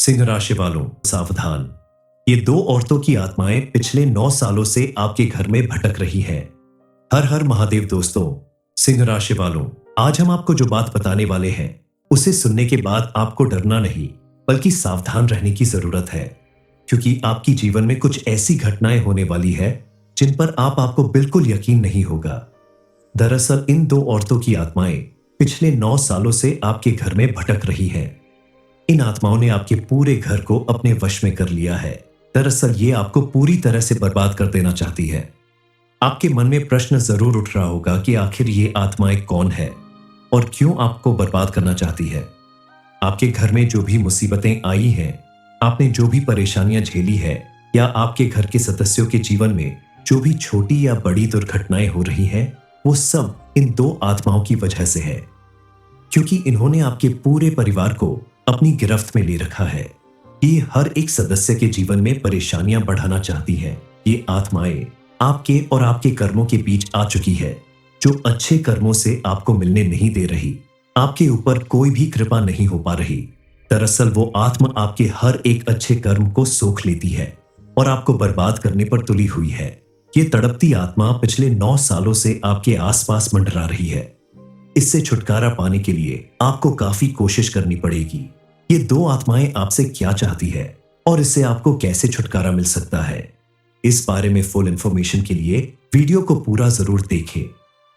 सिंह राशि वालों सावधान। ये दो औरतों की आत्माएं पिछले 9 सालों से आपके घर में भटक रही हैं। हर हर महादेव दोस्तों। सिंह राशि वालों, आज हम आपको जो बात बताने वाले हैं उसे सुनने के बाद आपको डरना नहीं बल्कि सावधान रहने की जरूरत है, क्योंकि आपकी जीवन में कुछ ऐसी घटनाएं होने वाली है जिन पर आपको बिल्कुल यकीन नहीं होगा। दरअसल इन दो औरतों की आत्माएं पिछले 9 सालों से आपके घर में भटक रही हैं। इन आत्माओं ने आपके पूरे घर को अपने वश में कर लिया है। दरअसल ये आपको पूरी तरह से बर्बाद कर देना चाहती है। आपके मन में प्रश्न जरूर उठ रहा होगा कि आखिर ये आत्माएं कौन है और क्यों आपको बर्बाद करना चाहती है। आपके घर में जो भी मुसीबतें आई हैं, आपने जो भी परेशानियां झेली है, या आपके घर के सदस्यों के जीवन में जो भी छोटी या बड़ी दुर्घटनाएं हो रही हैं, वो सब इन दो आत्माओं की वजह से है, क्योंकि इन्होंने आपके पूरे परिवार को अपनी गिरफ्त में ले रखा है। ये हर एक सदस्य के जीवन में परेशानियां बढ़ाना चाहती है। ये आत्माएं आपके और आपके कर्मों के बीच आ चुकी है, जो अच्छे कर्मों से आपको मिलने नहीं दे रही। आपके ऊपर कोई भी कृपा नहीं हो पा रही। दरअसल वो आत्मा आपके हर एक अच्छे कर्म को सोख लेती है और आपको बर्बाद करने पर तुली हुई है। ये तड़पती आत्मा पिछले 9 सालों से आपके आसपास मंडरा रही है। इससे छुटकारा पाने के लिए आपको काफी कोशिश करनी पड़ेगी। ये दो आत्माएं आपसे क्या चाहती है और इससे आपको कैसे छुटकारा मिल सकता है, इस बारे में फुल इंफॉर्मेशन के लिए वीडियो को पूरा जरूर देखें।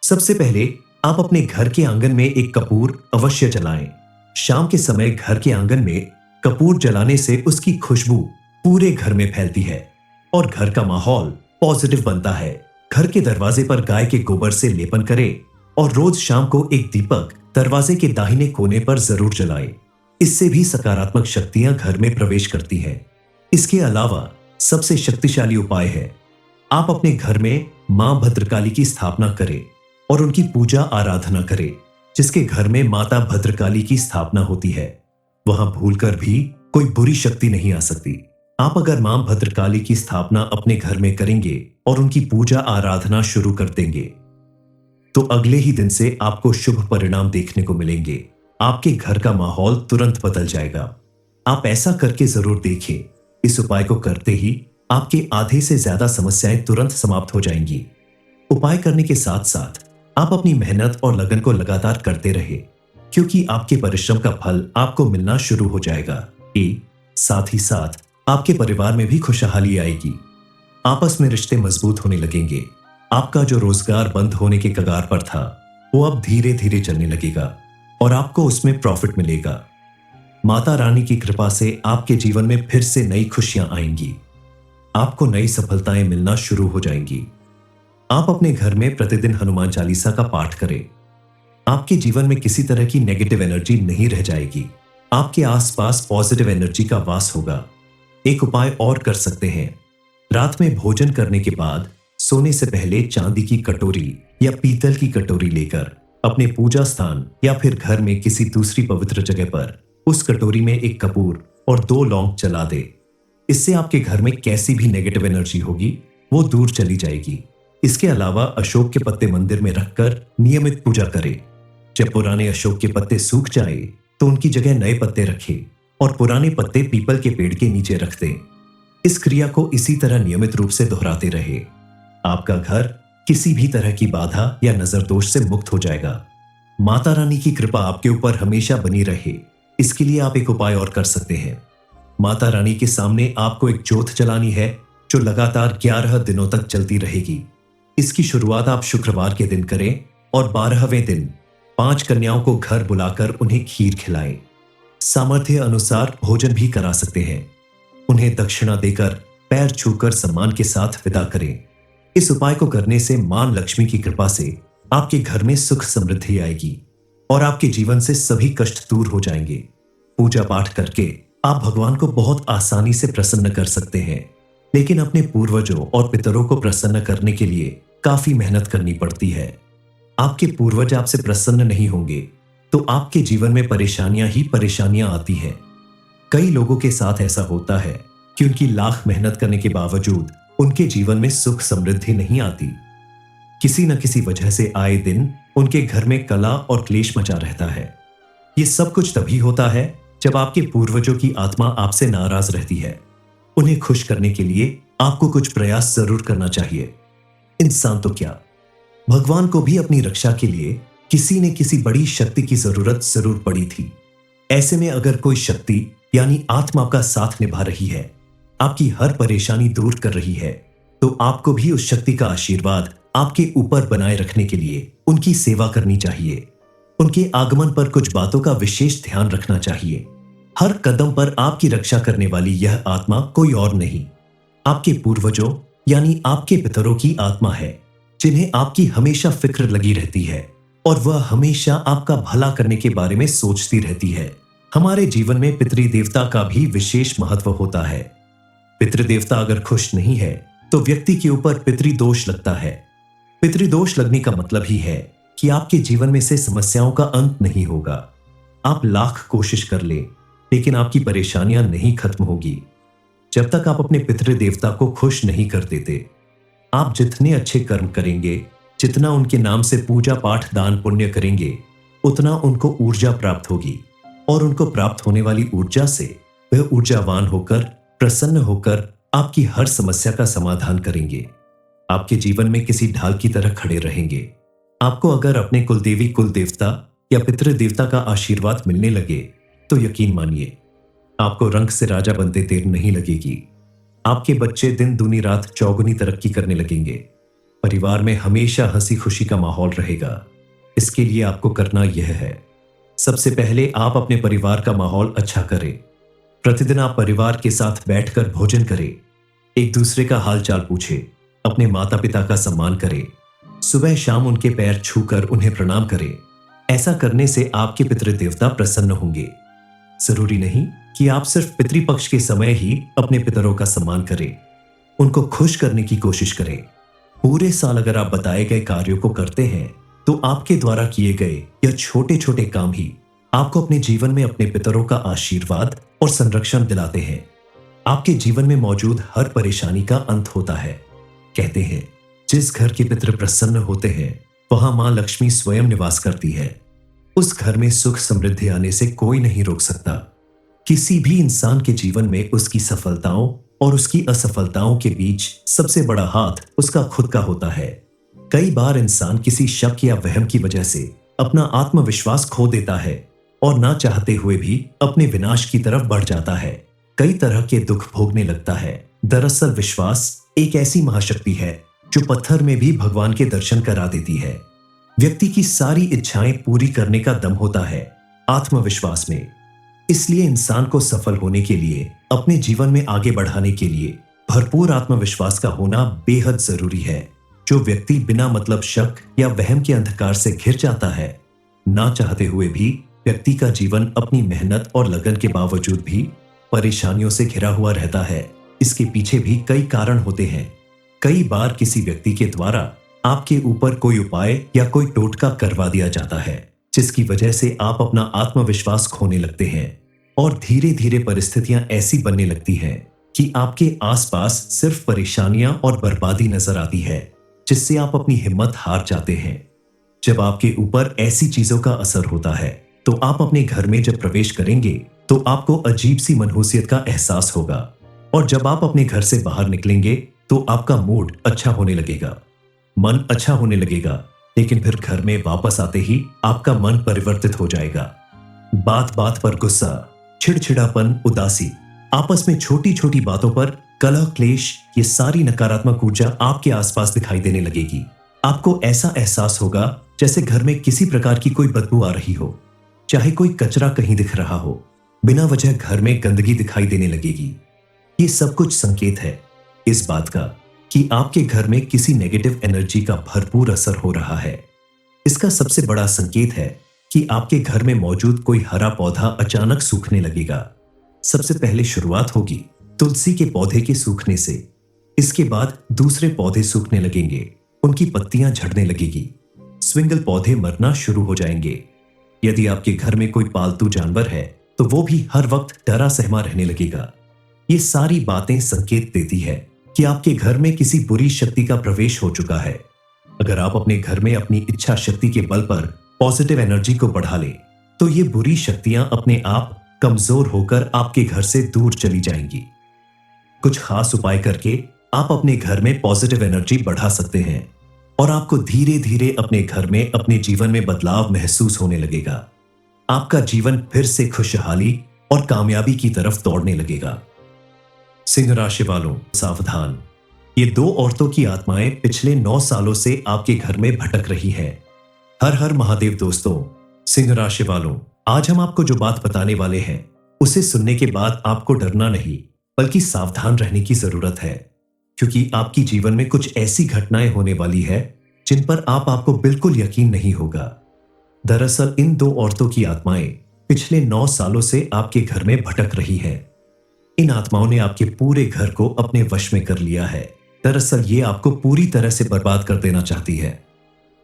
सबसे पहले आप अपने घर के आंगन में एक कपूर अवश्य जलाएं। शाम के समय घर के आंगन में कपूर जलाने से उसकी खुशबू पूरे घर में फैलती है और घर का माहौल पॉजिटिव बनता है। घर के दरवाजे पर गाय के गोबर से लेपन करें और रोज शाम को एक दीपक दरवाजे के दाहिने कोने पर जरूर जलाएं। इससे भी सकारात्मक शक्तियां घर में प्रवेश करती हैं। इसके अलावा सबसे शक्तिशाली उपाय है, आप अपने घर में मां भद्रकाली की स्थापना करें और उनकी पूजा आराधना करें। जिसके घर में माता भद्रकाली की स्थापना होती है, वहां भूलकर भी कोई बुरी शक्ति नहीं आ सकती। आप अगर मां भद्रकाली की स्थापना अपने घर में करेंगे और उनकी पूजा आराधना शुरू कर देंगे, तो अगले ही दिन से आपको शुभ परिणाम देखने को मिलेंगे। आपके घर का माहौल तुरंत बदल जाएगा। आप ऐसा करके जरूर देखें। इस उपाय को करते ही आपके आधे से ज्यादा समस्याएं तुरंत समाप्त हो जाएंगी। उपाय करने के साथ साथ आप अपनी मेहनत और लगन को लगातार करते रहे, क्योंकि आपके परिश्रम का फल आपको मिलना शुरू हो जाएगा। साथ ही साथ आपके परिवार में भी खुशहाली आएगी। आपस में रिश्ते मजबूत होने लगेंगे। आपका जो रोजगार बंद होने के कगार पर था, वो अब धीरे धीरे चलने लगेगा और आपको उसमें प्रॉफिट मिलेगा। माता रानी की कृपा से आपके जीवन में फिर से नई खुशियां आएंगी। आपको नई सफलताएं मिलना शुरू हो जाएंगी। आप अपने घर में प्रतिदिन हनुमान चालीसा का पाठ करें। आपके जीवन में किसी तरह की नेगेटिव एनर्जी नहीं रह जाएगी। आपके आसपास पॉजिटिव एनर्जी का वास होगा। एक उपाय और कर सकते हैं। रात में भोजन करने के बाद सोने से पहले चांदी की कटोरी या पीतल की कटोरी लेकर अपने पूजा स्थान या फिर घर में किसी दूसरी पवित्र जगह पर उस कटोरी में एक कपूर और 2 लौंग जला दे। इससे आपके घर में कैसी भी नेगेटिव एनर्जी होगी वो दूर चली जाएगी। इसके अलावा अशोक के पत्ते मंदिर में रखकर नियमित पूजा करें। जब पुराने अशोक के पत्ते सूख जाए तो उनकी जगह नए पत्ते रखें और पुराने पत्ते पीपल के पेड़ के नीचे रख दें। इस क्रिया को इसी तरह नियमित रूप से दोहराते रहे। आपका घर किसी भी तरह की बाधा या नजर दोष से मुक्त हो जाएगा। माता रानी की कृपा आपके ऊपर हमेशा बनी रहे, इसके लिए आप एक उपाय और कर सकते हैं। माता रानी के सामने आपको एक ज्योत जलानी है, जो लगातार 11 दिनों तक चलती रहेगी। इसकी शुरुआत आप शुक्रवार के दिन करें और 12वें दिन 5 कन्याओं को घर बुलाकर उन्हें खीर खिलाएं। सामर्थ्य अनुसार भोजन भी करा सकते हैं। उन्हें दक्षिणा देकर पैर छूकर सम्मान के साथ विदा करें। इस उपाय को करने से मां लक्ष्मी की कृपा से आपके घर में सुख समृद्धि आएगी और आपके जीवन से सभी कष्ट दूर हो जाएंगे। पूजा पाठ करके आप भगवान को बहुत आसानी से प्रसन्न कर सकते हैं, लेकिन अपने पूर्वजों और पितरों को प्रसन्न करने के लिए काफी मेहनत करनी पड़ती है। आपके पूर्वज आपसे प्रसन्न नहीं होंगे तो आपके जीवन में परेशानियां ही परेशानियां आती हैं। कई लोगों के साथ ऐसा होता है कि उनकी लाख मेहनत करने के बावजूद उनके जीवन में सुख समृद्धि नहीं आती। किसी न किसी वजह से आए दिन उनके घर में कला और क्लेश मचा रहता है। ये सब कुछ तभी होता है जब आपके पूर्वजों की आत्मा आपसे नाराज रहती है, उन्हें खुश करने के लिए आपको कुछ प्रयास जरूर करना चाहिए। इंसान तो क्या, भगवान को भी अपनी रक्षा के लिए किसी न किसी बड़ी शक्ति की जरूरत जरूर पड़ी थी। ऐसे में अगर कोई शक्ति यानी आत्मा आपका साथ निभा रही है, आपकी हर परेशानी दूर कर रही है, तो आपको भी उस शक्ति का आशीर्वाद आपके ऊपर बनाए रखने के लिए उनकी सेवा करनी चाहिए। उनके आगमन पर कुछ बातों का विशेष ध्यान रखना चाहिए। हर कदम पर आपकी रक्षा करने वाली यह आत्मा कोई और नहीं, आपके पूर्वजों यानी आपके पितरों की आत्मा है, जिन्हें आपकी हमेशा फिक्र लगी रहती है और वह हमेशा आपका भला करने के बारे में सोचती रहती है। हमारे जीवन में पितृदेवता का भी विशेष महत्व होता है। पितृदेवता अगर खुश नहीं है तो व्यक्ति के ऊपर पितृदोष लगता है। पितृदोष लगने का मतलब ही है कि आपके जीवन में से समस्याओं का अंत नहीं होगा। आप लाख कोशिश कर ले, लेकिन आपकी परेशानियां नहीं खत्म होगी जब तक आप अपने पितृदेवता को खुश नहीं कर देते। आप जितने अच्छे कर्म करेंगे, जितना उनके नाम से पूजा पाठ दान पुण्य करेंगे, उतना उनको ऊर्जा प्राप्त होगी और उनको प्राप्त होने वाली ऊर्जा से वह ऊर्जावान होकर, प्रसन्न होकर आपकी हर समस्या का समाधान करेंगे। आपके जीवन में किसी ढाल की तरह खड़े रहेंगे। आपको अगर अपने कुलदेवी कुलदेवता या पितृदेवता का आशीर्वाद मिलने लगे तो यकीन मानिए, आपको रंग से राजा बनते देर नहीं लगेगी। आपके बच्चे दिन दूनी रात चौगुनी तरक्की करने लगेंगे। परिवार में हमेशा हंसी खुशी का माहौल रहेगा। इसके लिए आपको करना यह है, सबसे पहले आप अपने परिवार का माहौल अच्छा करें। प्रतिदिन आप परिवार के साथ बैठकर भोजन करें, एक दूसरे का हाल चाल पूछें, अपने माता पिता का सम्मान करें, सुबह शाम उनके पैर छूकर उन्हें प्रणाम करें। ऐसा करने से आपके पितृदेवता प्रसन्न होंगे। जरूरी नहीं कि आप सिर्फ पितृपक्ष के समय ही अपने पितरों का सम्मान करें, उनको खुश करने की कोशिश करें। पूरे साल अगर आप बताए गए कार्यों को करते हैं तो आपके द्वारा किए गए यह छोटे छोटे काम ही आपको अपने जीवन में अपने पितरों का आशीर्वाद और संरक्षण दिलाते हैं। आपके जीवन में मौजूद हर परेशानी का अंत होता है। कहते हैं, जिस घर के पितृ प्रसन्न होते हैं वहां मां लक्ष्मी स्वयं निवास करती है। उस घर में सुख समृद्धि आने से कोई नहीं रोक सकता। किसी भी इंसान के जीवन में उसकी सफलताओं और उसकी असफलताओं के बीच सबसे बड़ा हाथ उसका खुद का होता है। कई बार इंसान किसी शक या वहम की वजह से अपना आत्मविश्वास खो देता है और ना चाहते हुए भी अपने विनाश की तरफ बढ़ जाता है। कई तरह के दुख भोगने लगता है। दरअसल विश्वास एक ऐसी महाशक्ति है जो पत्थर में भी भगवान के दर्शन करा देती है। व्यक्ति की सारी इच्छाएं पूरी करने का दम होता है आत्मविश्वास में। इसलिए इंसान को सफल होने के लिए, अपने जीवन में आगे बढ़ाने के लिए भरपूर आत्मविश्वास का होना बेहद जरूरी है। जो व्यक्ति बिना मतलब शक या वहम के अंधकार से घिर जाता है, ना चाहते हुए भी व्यक्ति का जीवन अपनी मेहनत और लगन के बावजूद भी परेशानियों से घिरा हुआ रहता है। इसके पीछे भी कई कारण होते हैं। कई बार किसी व्यक्ति के द्वारा आपके ऊपर कोई उपाय या कोई टोटका करवा दिया जाता है, जिसकी वजह से आप अपना आत्मविश्वास खोने लगते हैं और धीरे धीरे परिस्थितियां ऐसी बनने लगती हैं कि आपके आसपास सिर्फ परेशानियां और बर्बादी नजर आती है, जिससे आप अपनी हिम्मत हार जाते हैं। जब आपके ऊपर ऐसी चीजों का असर होता है तो आप अपने घर में जब प्रवेश करेंगे तो आपको अजीब सी मनहूसियत का एहसास होगा, और जब आप अपने घर से बाहर निकलेंगे तो आपका मूड अच्छा होने लगेगा, मन अच्छा होने लगेगा। लेकिन फिर घर में वापस आते ही आपका मन परिवर्तित हो जाएगा। बात बात पर गुस्सा, चिड़चिड़ापन, उदासी, आपस में छोटी छोटी बातों पर कलह क्लेश, ये सारी नकारात्मक ऊर्जा आपके आसपास दिखाई देने लगेगी। आपको ऐसा एहसास होगा जैसे घर में किसी प्रकार की कोई बदबू आ रही हो, चाहे कोई कचरा कहीं दिख रहा हो, बिना वजह घर में गंदगी दिखाई देने लगेगी। ये सब कुछ संकेत है इस बात का कि आपके घर में किसी नेगेटिव एनर्जी का भरपूर असर हो रहा है। इसका सबसे बड़ा संकेत है कि आपके घर में मौजूद कोई हरा पौधा अचानक सूखने लगेगा। सबसे पहले शुरुआत होगी तुलसी के पौधे के सूखने से। इसके बाद दूसरे पौधे सूखने लगेंगे, उनकी पत्तियां झड़ने लगेगी, स्विंगल पौधे मरना शुरू हो जाएंगे। यदि आपके घर में कोई पालतू जानवर है तो वो भी हर वक्त डरा सहमा रहने लगेगा। ये सारी बातें संकेत देती है कि आपके घर में किसी बुरी शक्ति का प्रवेश हो चुका है। अगर आप अपने घर में अपनी इच्छा शक्ति के बल पर पॉजिटिव एनर्जी को बढ़ा लें तो ये बुरी शक्तियां अपने आप कमजोर होकर आपके घर से दूर चली जाएंगी। कुछ खास उपाय करके आप अपने घर में पॉजिटिव एनर्जी बढ़ा सकते हैं और आपको धीरे धीरे अपने घर में, अपने जीवन में बदलाव महसूस होने लगेगा। आपका जीवन फिर से खुशहाली और कामयाबी की तरफ दौड़ने लगेगा। सिंह राशि वालों, सावधान। ये दो औरतों की आत्माएं पिछले 9 सालों से आपके घर में भटक रही हैं। हर हर महादेव दोस्तों, सिंह राशि वालों, आज हम आपको जो बात बताने वाले हैं उसे सुनने के बाद आपको डरना नहीं बल्कि सावधान रहने की जरूरत है, क्योंकि आपकी जीवन में कुछ ऐसी घटनाएं होने वाली है जिन पर आपको बिल्कुल यकीन नहीं होगा। दरअसल इन दो औरतों की आत्माएं पिछले 9 सालों से आपके घर में भटक रही हैं। इन आत्माओं ने आपके पूरे घर को अपने वश में कर लिया है। दरअसल ये आपको पूरी तरह से बर्बाद कर देना चाहती है।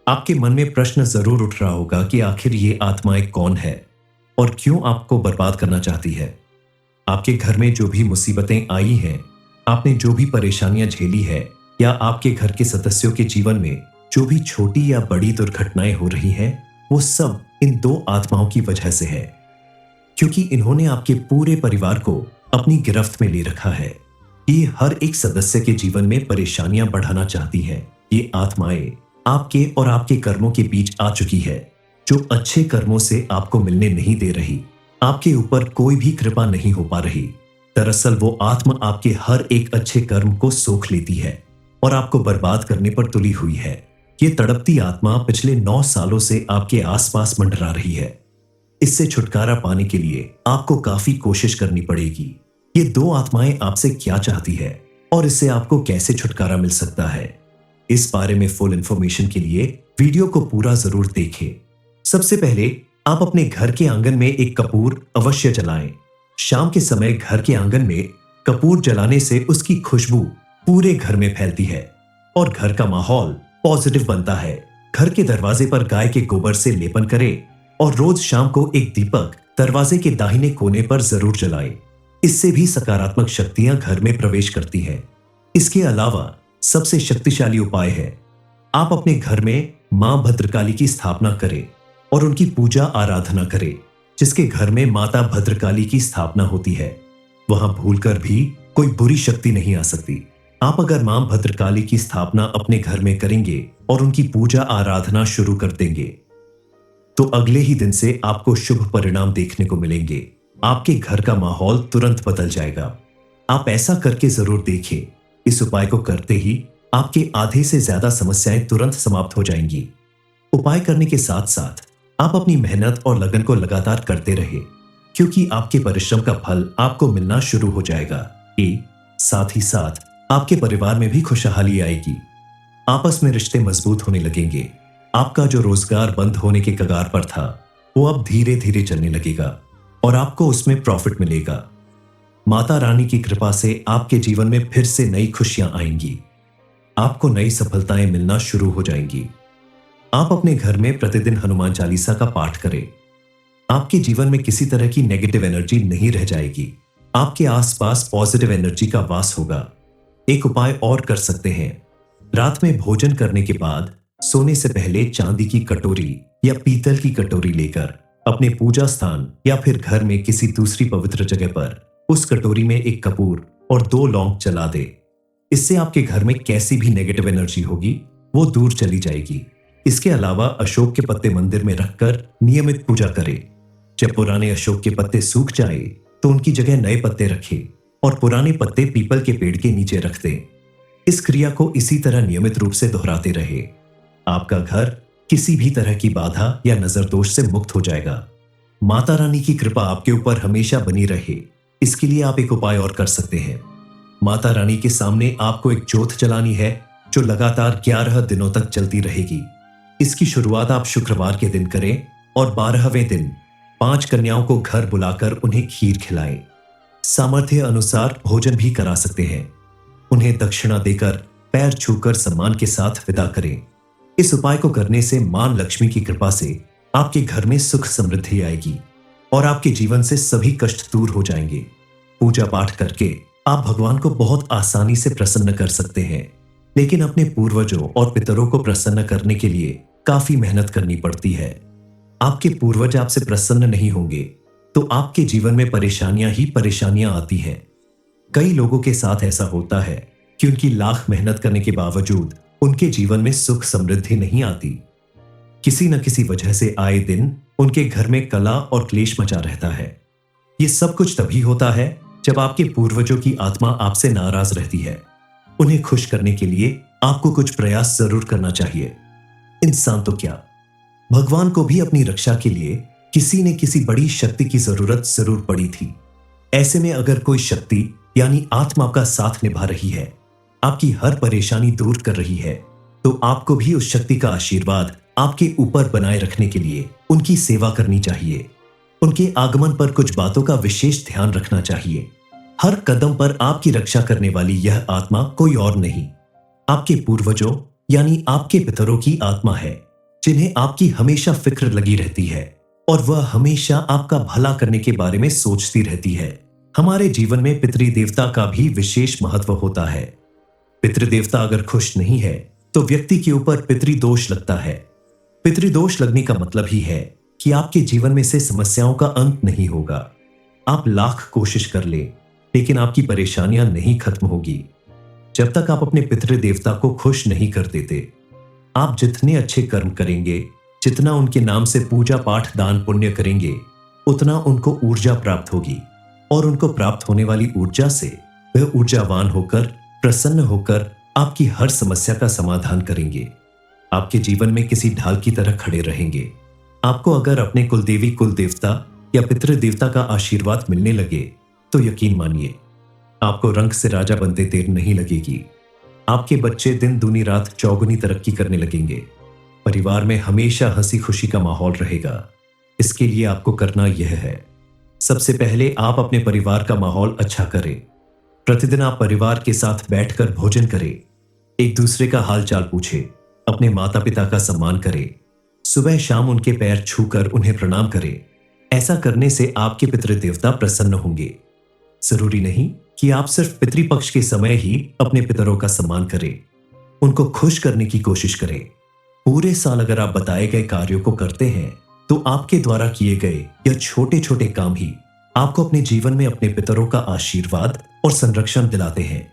आपके मन में प्रश्न जरूर उठ रहा होगा कि आखिर ये आत्माएं कौन है और क्यों आपको बर्बाद करना चाहती है। आपके घर में जो भी मुसीबतें आई हैं, आपने जो भी परेशानियां झेली है, या आपके घर के सदस्यों के जीवन में जो भी छोटी या बड़ी दुर्घटनाएं हो रही हैं, वो सब इन दो आत्माओं की वजह से है, क्योंकि इन्होंने आपके पूरे परिवार को अपनी गिरफ्त में ले रखा है। ये हर एक सदस्य के जीवन में परेशानियां बढ़ाना चाहती हैं। ये आत्माएं आपके और आपके कर्मों के बीच आ चुकी है, जो अच्छे कर्मों से आपको मिलने नहीं दे रही। आपके ऊपर कोई भी कृपा नहीं हो पा रही। दरअसल वो आत्मा आपके हर एक अच्छे कर्म को सोख लेती है और आपको बर्बाद करने पर तुली हुई है। ये तड़पती आत्मा पिछले 9 सालों से आपके आसपास मंडरा रही है। इससे छुटकारा पाने के लिए आपको काफी कोशिश करनी पड़ेगी। ये दो आत्माएं आपसे क्या चाहती है और इससे आपको कैसे छुटकारा मिल सकता है, इस बारे में फुल इंफॉर्मेशन के लिए वीडियो को पूरा जरूर देखें। सबसे पहले आप अपने घर के आंगन में एक कपूर अवश्य जलाएं। शाम के समय घर के आंगन में कपूर जलाने से उसकी खुशबू पूरे घर में फैलती है और घर का माहौल पॉजिटिव बनता है। घर के दरवाजे पर गाय के गोबर से लेपन करें और रोज शाम को एक दीपक दरवाजे के दाहिने कोने पर जरूर जलाएं। इससे भी सकारात्मक शक्तियां घर में प्रवेश करती हैं। इसके अलावा सबसे शक्तिशाली उपाय है, आप अपने घर में मां भद्रकाली की स्थापना करें और उनकी पूजा आराधना करें। जिसके घर में माता भद्रकाली की स्थापना होती है, वहां भूलकर भी कोई बुरी शक्ति नहीं आ सकती। आप अगर मां भद्रकाली की स्थापना अपने घर में करेंगे और उनकी पूजा आराधना शुरू कर देंगे, तो अगले ही दिन से आपको शुभ परिणाम देखने को मिलेंगे। आपके घर का माहौल तुरंत बदल जाएगा। आप ऐसा करके जरूर देखें। इस उपाय को करते ही आपके आधे से ज्यादा समस्याएं तुरंत समाप्त हो जाएंगी। उपाय करने के साथ साथ आप अपनी मेहनत और लगन को लगातार करते रहे, क्योंकि आपके परिश्रम का फल आपको मिलना शुरू हो जाएगा। साथ ही साथ आपके परिवार में भी खुशहाली आएगी। आपस में रिश्ते मजबूत होने लगेंगे। आपका जो रोजगार बंद होने के कगार पर था, वो अब धीरे धीरे चलने लगेगा और आपको उसमें प्रॉफिट मिलेगा। माता रानी की कृपा से आपके जीवन में फिर से नई खुशियां आएंगी। आपको नई सफलताएं मिलना शुरू हो जाएंगी। आप अपने घर में प्रतिदिन हनुमान चालीसा का पाठ करें। आपके जीवन में किसी तरह की नेगेटिव एनर्जी नहीं रह जाएगी। आपके आसपास पॉजिटिव एनर्जी का वास होगा। एक उपाय और कर सकते हैं, रात में भोजन करने के बाद सोने से पहले चांदी की कटोरी या पीतल की कटोरी लेकर अपने पूजा स्थान या फिर घर में किसी दूसरी पवित्र जगह पर उस कटोरी में एक कपूर और 2 लौंग जला दे। इससे आपके घर में कैसी भी नेगेटिव एनर्जी होगी वो दूर चली जाएगी। इसके अलावा अशोक के पत्ते मंदिर में रखकर नियमित पूजा करें। जब पुराने अशोक के पत्ते सूख जाए तो उनकी जगह नए पत्ते रखें और पुराने पत्ते पीपल के पेड़ के नीचे रख दें। इस क्रिया को इसी तरह नियमित रूप से दोहराते रहे। आपका घर किसी भी तरह की बाधा या नजर दोष से मुक्त हो जाएगा। माता रानी की कृपा आपके ऊपर हमेशा बनी रहे, इसके लिए आप एक उपाय और कर सकते हैं। माता रानी के सामने आपको एक ज्योत जलानी है जो लगातार 11 दिनों तक चलती रहेगी। इसकी शुरुआत आप शुक्रवार के दिन करें और 12वें दिन 5 कन्याओं को घर बुलाकर उन्हें खीर खिलाएं। सामर्थ्य अनुसार भोजन भी करा सकते हैं। उन्हें दक्षिणा देकर पैर छूकर सम्मान के साथ विदा करें। इस उपाय को करने से मां लक्ष्मी की कृपा से आपके घर में सुख समृद्धि आएगी और आपके जीवन से सभी कष्ट दूर हो जाएंगे। पूजा पाठ करके आप भगवान को बहुत आसानी से प्रसन्न कर सकते हैं, लेकिन अपने पूर्वजों और पितरों को प्रसन्न करने के लिए काफी मेहनत करनी पड़ती है। आपके पूर्वज आपसे प्रसन्न नहीं होंगे, तो आपके जीवन में परेशानियां ही परेशानियां आती हैं। कई लोगों के साथ ऐसा होता है कि उनकी लाख मेहनत करने के बावजूद उनके जीवन में सुख समृद्धि नहीं आती। किसी न किसी वजह से आए दिन उनके घर में कला और क्लेश मचा रहता है। ये सब कुछ तभी होता है जब आपके पूर्वजों की आत्मा आपसे नाराज रहती है। उन्हें खुश करने के लिए आपको कुछ प्रयास जरूर करना चाहिए। इंसान तो क्या, भगवान को भी अपनी रक्षा के लिए किसी न किसी बड़ी शक्ति की जरूरत जरूर पड़ी थी। ऐसे में अगर कोई शक्ति यानी आत्मा आपका साथ निभा रही है, आपकी हर परेशानी दूर कर रही है, तो आपको भी उस शक्ति का आशीर्वाद आपके ऊपर बनाए रखने के लिए उनकी सेवा करनी चाहिए। उनके आगमन पर कुछ बातों का विशेष ध्यान रखना चाहिए। हर कदम पर आपकी रक्षा करने वाली यह आत्मा कोई और नहीं, आपके पूर्वजों यानी आपके पितरों की आत्मा है, जिन्हें आपकी हमेशा फिक्र लगी रहती है और वह हमेशा आपका भला करने के बारे में सोचती रहती है। हमारे जीवन में पितृदेवता का भी विशेष महत्व होता है। पितृदेवता अगर खुश नहीं है तो व्यक्ति के ऊपर पितृदोष लगता है। पितृदोष लगने का मतलब ही है कि आपके जीवन में से समस्याओं का अंत नहीं होगा। आप लाख कोशिश कर ले, लेकिन आपकी परेशानियां नहीं खत्म होगी जब तक आप अपने पितृदेवता को खुश नहीं कर देते। आप जितने अच्छे कर्म करेंगे, जितना उनके नाम से पूजा पाठ दान पुण्य करेंगे, उतना उनको ऊर्जा प्राप्त होगी और उनको प्राप्त होने वाली ऊर्जा से वह ऊर्जावान होकर, प्रसन्न होकर आपकी हर समस्या का समाधान करेंगे। आपके जीवन में किसी ढाल की तरह खड़े रहेंगे। आपको अगर अपने कुलदेवी कुलदेवता या पितृदेवता का आशीर्वाद मिलने लगे तो यकीन मानिए, आपको रंग से राजा बनते देर नहीं लगेगी। आपके बच्चे दिन दूनी रात चौगुनी तरक्की करने लगेंगे। परिवार में हमेशा हंसी खुशी का माहौल रहेगा। इसके लिए आपको करना यह है, सबसे पहले आप अपने परिवार का माहौल अच्छा करें। प्रतिदिन आप परिवार के साथ बैठकर भोजन करें, एक दूसरे का हालचाल पूछें, अपने माता पिता का सम्मान करें, सुबह शाम उनके पैर छूकर उन्हें प्रणाम करें। ऐसा करने से आपके पितृदेवता प्रसन्न होंगे। जरूरी नहीं कि आप सिर्फ पितृपक्ष के समय ही अपने पितरों का सम्मान करें, उनको खुश करने की कोशिश करें। पूरे साल अगर आप बताए गए कार्यों को करते हैं तो आपके द्वारा किए गए यह छोटे छोटे काम ही आपको अपने जीवन में अपने पितरों का आशीर्वाद और संरक्षण दिलाते हैं।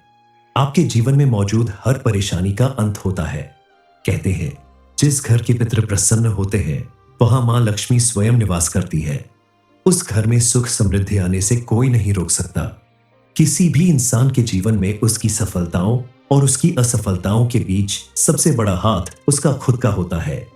आपके जीवन में मौजूद हर परेशानी का अंत होता है। कहते हैं, जिस घर के पितर प्रसन्न होते हैं वहां मां लक्ष्मी स्वयं निवास करती है। उस घर में सुख समृद्धि आने से कोई नहीं रोक सकता। किसी भी इंसान के जीवन में उसकी सफलताओं और उसकी असफलताओं के बीच सबसे बड़ा हाथ उसका खुद का होता है।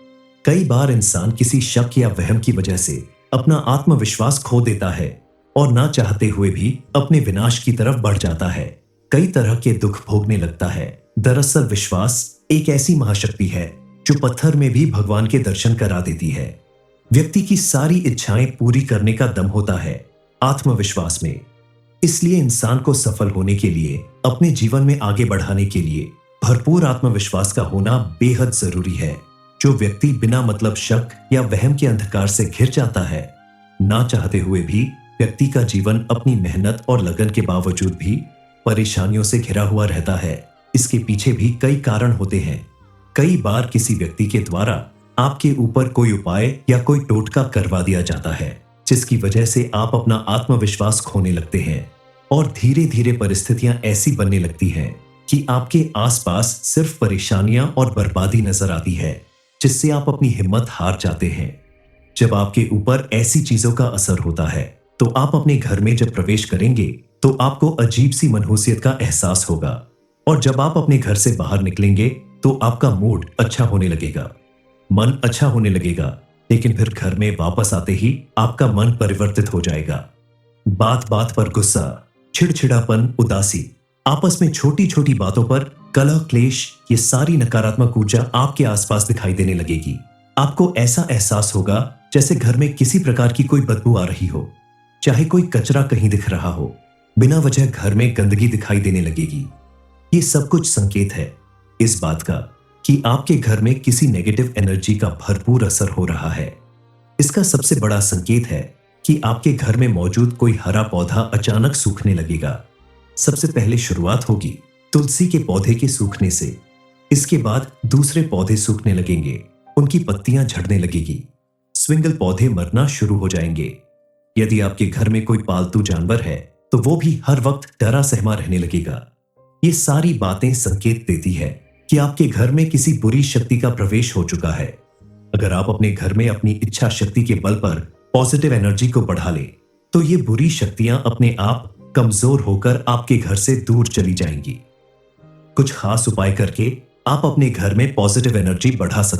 कई बार इंसान किसी शक या वहम की वजह से अपना आत्मविश्वास खो देता है और ना चाहते हुए भी अपने विनाश की तरफ बढ़ जाता है। कई तरह के दुख भोगने लगता है। दरअसल विश्वास एक ऐसी महाशक्ति है जो पत्थर में भी भगवान के दर्शन करा देती है। व्यक्ति की सारी इच्छाएं पूरी करने का दम होता है आत्मविश्वास में। इसलिए इंसान को सफल होने के लिए, अपने जीवन में आगे बढ़ाने के लिए भरपूर आत्मविश्वास का होना बेहद जरूरी है। जो व्यक्ति बिना मतलब शक या वहम के अंधकार से घिर जाता है, ना चाहते हुए भी व्यक्ति का जीवन अपनी मेहनत और लगन के बावजूद भी परेशानियों से घिरा हुआ रहता है। इसके पीछे भी कई कारण होते हैं। कई बार किसी व्यक्ति के द्वारा आपके ऊपर कोई उपाय या कोई टोटका करवा दिया जाता है, जिसकी वजह से आप अपना आत्मविश्वास खोने लगते हैं और धीरे धीरे परिस्थितियां ऐसी बनने लगती हैं कि आपके आसपास सिर्फ परेशानियां और बर्बादी नजर आती है, जिससे आप अपनी हिम्मत हार जाते हैं। जब आपके ऊपर ऐसी चीजों का असर होता है तो आप अपने घर में जब प्रवेश करेंगे तो आपको अजीब सी मनहूसियत का एहसास होगा, और जब आप अपने घर से बाहर निकलेंगे तो आपका मूड अच्छा होने लगेगा, मन अच्छा होने लगेगा। लेकिन फिर घर में वापस आते ही आपका मन परिवर्तित हो जाएगा। बात बात पर गुस्सा, चिड़चिड़ापन, उदासी, आपस में छोटी छोटी बातों पर कलह क्लेश, ये सारी नकारात्मक ऊर्जा आपके आसपास दिखाई देने लगेगी। आपको ऐसा एहसास होगा जैसे घर में किसी प्रकार की कोई बदबू आ रही हो, चाहे कोई कचरा कहीं दिख रहा हो, बिना वजह घर में गंदगी दिखाई देने लगेगी। ये सब कुछ संकेत है इस बात का कि आपके घर में किसी नेगेटिव एनर्जी का भरपूर असर हो रहा है। इसका सबसे बड़ा संकेत है कि आपके घर में मौजूद कोई हरा पौधा अचानक सूखने लगेगा। सबसे पहले शुरुआत होगी तुलसी के पौधे के सूखने से। इसके बाद दूसरे पौधे सूखने लगेंगे, उनकी पत्तियां झड़ने लगेगी, स्विंगल पौधे मरना शुरू हो जाएंगे। यदि आपके घर में कोई पालतू जानवर है तो वो भी हर वक्त डरा सहमा रहने लगेगा। ये सारी बातें संकेत देती है कि आपके घर में किसी बुरी शक्ति का प्रवेश हो चुका है। अगर आप अपने घर में अपनी इच्छा शक्ति के बल पर पॉजिटिव एनर्जी को बढ़ा ले तो ये बुरी शक्तियां अपने आप कमजोर होकर आपके घर से दूर चली जाएंगी। कुछ खास उपाय करके आप अपने घर में पॉजिटिव एनर्जी बढ़ा सकते